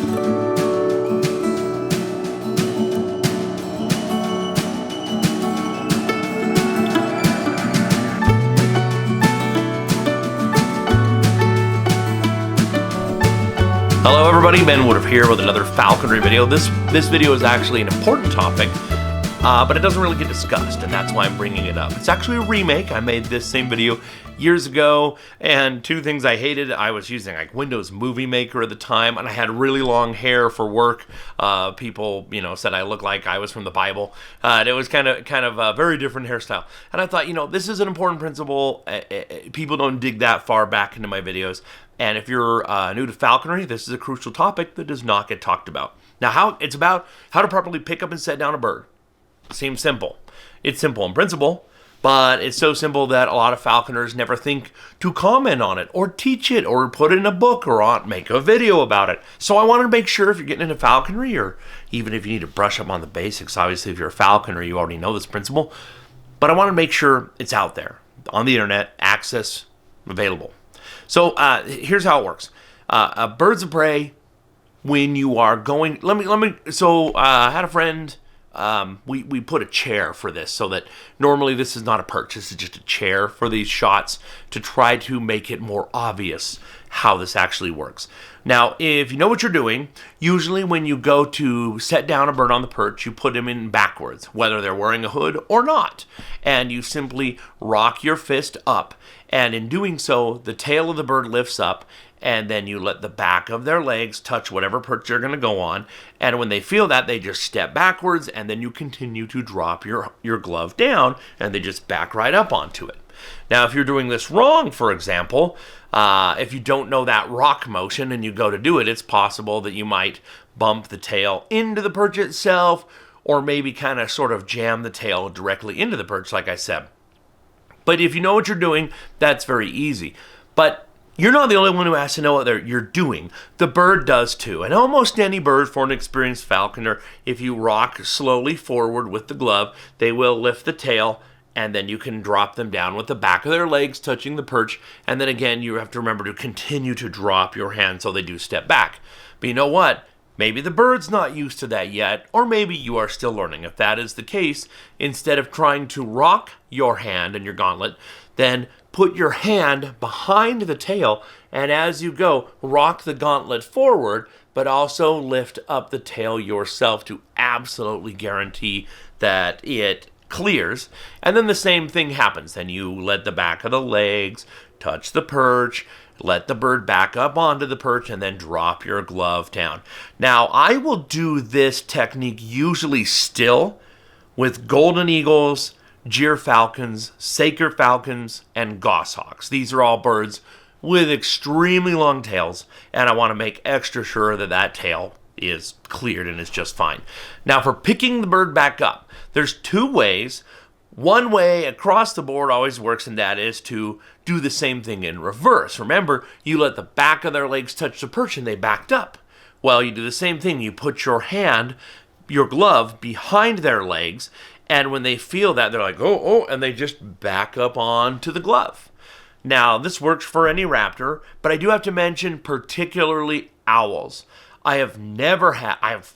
Hello everybody, Ben Woodruff here with another Falconry video. This video is actually an important topic, but it doesn't really get discussed, and that's why I'm bringing it up. It's actually a remake. I made this same video years ago, and two things I hated. I was using like Windows Movie Maker at the time, and I had really long hair for work. People, said I looked like I was from the Bible. It was kind of a very different hairstyle. And I thought, this is an important principle. People don't dig that far back into my videos. And if you're new to falconry, this is a crucial topic that does not get talked about. Now, it's about how to properly pick up and set down a bird. Seems simple. It's simple in principle, but it's so simple that a lot of falconers never think to comment on it or teach it or put it in a book or make a video about it. So I wanted to make sure if you're getting into falconry, or even if you need to brush up on the basics, obviously if you're a falconer, you already know this principle, but I want to make sure it's out there on the internet, access available. So here's how it works. Birds of prey, when you are going, I had a friend, we put a chair for this, so that normally this is not a perch, this is just a chair for these shots to try to make it more obvious how this actually works. Now, if you know what you're doing, usually when you go to set down a bird on the perch, you put them in backwards, whether they're wearing a hood or not, and you simply rock your fist up. And in doing so, the tail of the bird lifts up, and then you let the back of their legs touch whatever perch you're going to go on. And when they feel that, they just step backwards, and then you continue to drop your glove down, and they just back right up onto it. Now, if you're doing this wrong, for example, if you don't know that rock motion and you go to do it, it's possible that you might bump the tail into the perch itself, or maybe kind of sort of jam the tail directly into the perch, like I said. But if you know what you're doing, that's very easy. But you're not the only one who has to know what you're doing. The bird does too. And almost any bird, for an experienced falconer, if you rock slowly forward with the glove, they will lift the tail, and then you can drop them down with the back of their legs touching the perch. And then again, you have to remember to continue to drop your hand so they do step back. But you know what? Maybe the bird's not used to that yet, or maybe you are still learning. If that is the case, instead of trying to rock your hand and your gauntlet, then put your hand behind the tail, and as you go, rock the gauntlet forward, but also lift up the tail yourself to absolutely guarantee that it clears. And then the same thing happens. Then you let the back of the legs touch the perch, let the bird back up onto the perch, and then drop your glove down. Now, I will do this technique usually still with golden eagles, gyr falcons, saker falcons, and goshawks. These are all birds with extremely long tails, and I want to make extra sure that that tail is cleared and is just fine. Now, for picking the bird back up, there's two ways. One way across the board always works, and that is to do the same thing in reverse. Remember, you let the back of their legs touch the perch and they backed up. Well, you do the same thing. You put your hand, your glove, behind their legs, and when they feel that, they're like, oh, and they just back up onto the glove. Now, this works for any raptor, but I do have to mention particularly owls. I have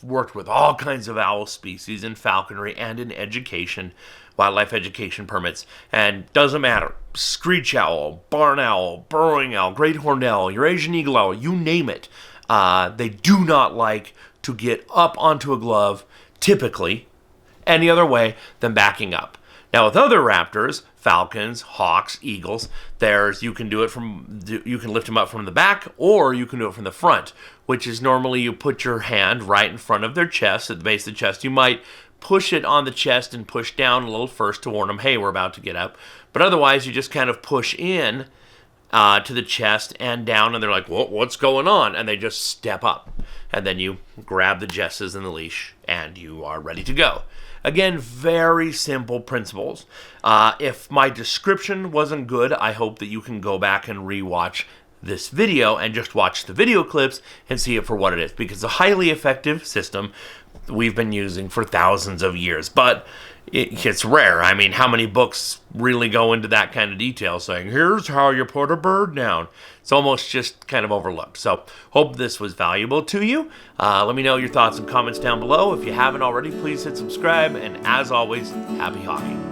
worked with all kinds of owl species in falconry and in education, wildlife education permits, and doesn't matter. Screech owl, barn owl, burrowing owl, great horned owl, Eurasian eagle owl, you name it. They do not like to get up onto a glove, typically, any other way than backing up. Now, with other raptors, falcons, hawks, eagles, you can lift them up from the back, or you can do it from the front, which is normally you put your hand right in front of their chest, at the base of the chest. You might push it on the chest and push down a little first to warn them, hey, we're about to get up. But otherwise, you just kind of push in to the chest and down, and they're like, what's going on? And they just step up. And then you grab the jesses and the leash, and you are ready to go. Again, very simple principles. If my description wasn't good, I hope that you can go back and rewatch this video and just watch the video clips and see it for what it is, because it's a highly effective system we've been using for thousands of years, but it's rare. I mean, how many books really go into that kind of detail, saying, here's how you put a bird down? It's almost just kind of overlooked. So, hope this was valuable to you. Let me know your thoughts and comments down below. If you haven't already, please hit subscribe, and as always, happy hawking.